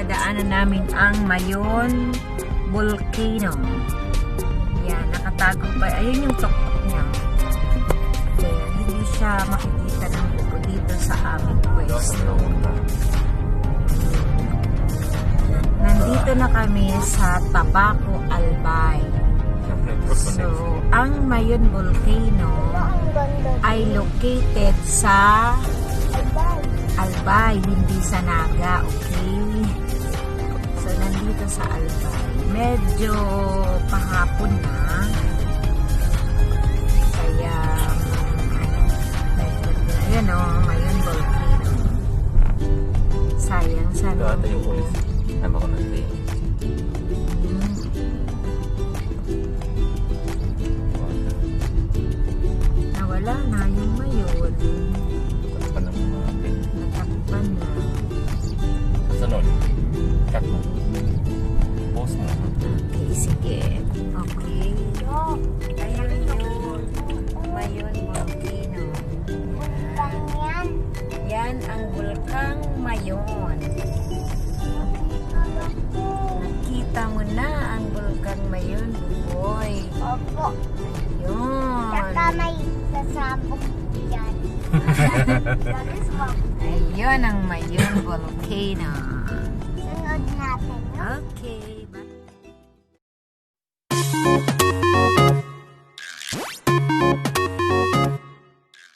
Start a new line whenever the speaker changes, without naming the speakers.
Dinadaanan namin ang Mayon Volcano. Yan, nakatago pa. Ayun yung tuktok niya. Kaya hindi siya makikita ng buko dito sa aming pwesto. Nandito na kami sa Tabaco, Albay. So, ang Mayon Volcano ay located sa Albay, hindi sa Naga, okay? So, nandito sa Albay. Medyo pahapon na. Kaya, ayan o, Mayon Volcano. Sayang sa
ito yung pulis. Nama ko nanti.
Nawala na yung Mayon.
Takpan ng mga akin.
Natakpan na.
Kasunod. Cut mo. Post mo.
Okay, sige. Okay. Ayun yun. Mayon Volcano. Yan ang bulkang Mayon. Nakita mo na ang bulkang Mayon, buboy.
Opo.
Ayun.
Saka may sasabog dyan.
Ayun ang Mayon Volcano.
Sunod natin, no?
Okay.